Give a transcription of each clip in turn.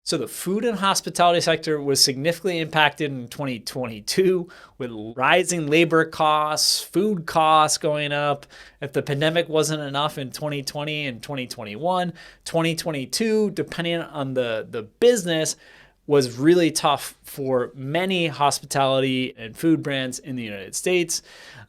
So the food and hospitality sector was significantly impacted in 2022 with rising labor costs, food costs going up. If the pandemic wasn't enough in 2020 and 2021, 2022, depending on the business, was really tough for many hospitality and food brands in the United States.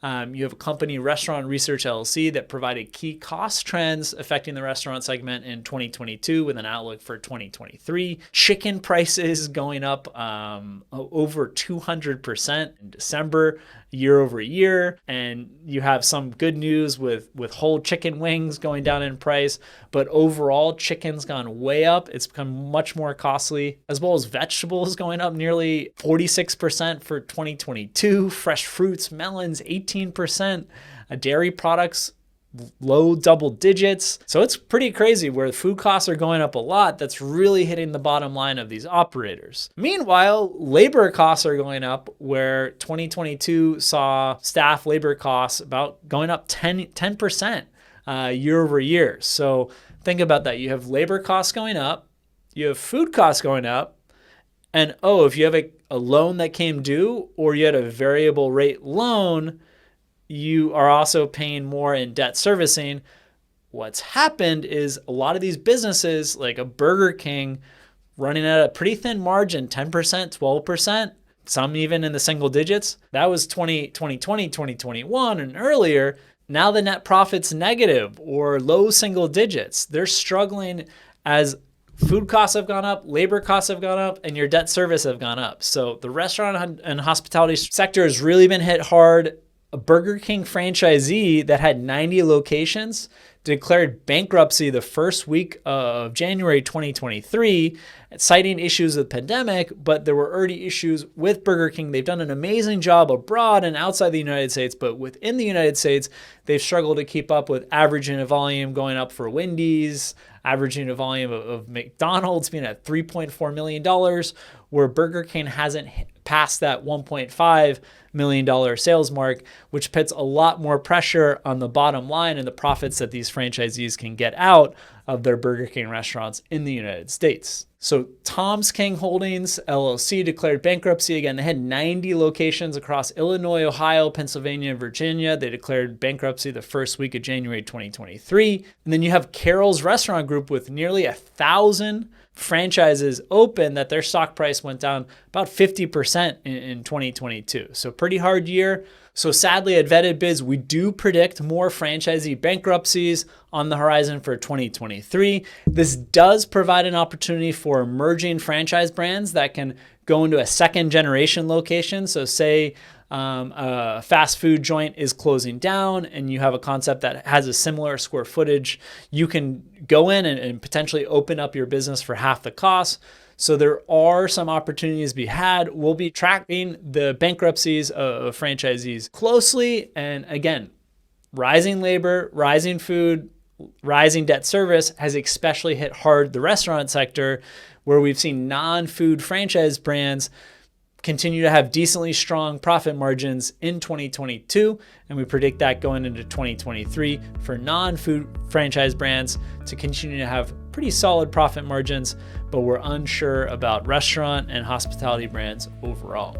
You have a company, Restaurant Research LLC, that provided key cost trends affecting the restaurant segment in 2022 with an outlook for 2023. Chicken prices going up over 200% in December, year over year. And you have some good news with whole chicken wings going down in price. But overall, chicken's gone way up. It's become much more costly, as well as vegetables going up nearly 46% for 2022. Fresh fruits, melons, 18%. Dairy products, low double digits. So it's pretty crazy where food costs are going up a lot. That's really hitting the bottom line of these operators. Meanwhile, labor costs are going up, where 2022 saw staff labor costs about going up 10% year over year. So think about that. You have labor costs going up, you have food costs going up, and if you have a loan that came due or you had a variable rate loan, you are also paying more in debt servicing. What's happened is a lot of these businesses, like a Burger King, running at a pretty thin margin, 10%, 12%, some even in the single digits. That was 2020, 2021 and earlier. Now the net profit's negative or low single digits. They're struggling as food costs have gone up, labor costs have gone up, and your debt service have gone up. So the restaurant and hospitality sector has really been hit hard. A Burger King franchisee that had 90 locations declared bankruptcy the first week of January 2023, citing issues with the pandemic, but there were already issues with Burger King. They've done an amazing job abroad and outside the United States, but within the United States, they've struggled to keep up with average unit volume going up for Wendy's, average unit volume of McDonald's being at $3.4 million, where Burger King hasn't passed that $1.5 million sales mark, which puts a lot more pressure on the bottom line and the profits that these franchisees can get out of their Burger King restaurants in the United States. So Tom's King Holdings LLC declared bankruptcy. Again, they had 90 locations across Illinois, Ohio, Pennsylvania, and Virginia. They declared bankruptcy the first week of January 2023. And then you have Carrols Restaurant Group with nearly 1,000 franchises open, that their stock price went down about 50% in 2022. So pretty hard year. So sadly at Vetted Biz, we do predict more franchisee bankruptcies on the horizon for 2023. This does provide an opportunity for emerging franchise brands that can go into a second generation location. So say a fast food joint is closing down and you have a concept that has a similar square footage, you can go in and potentially open up your business for half the cost. So there are some opportunities to be had. We'll be tracking the bankruptcies of franchisees closely. And again, rising labor, rising food, rising debt service has especially hit hard the restaurant sector, where we've seen non-food franchise brands continue to have decently strong profit margins in 2022, and we predict that going into 2023 for non-food franchise brands to continue to have pretty solid profit margins, but we're unsure about restaurant and hospitality brands overall.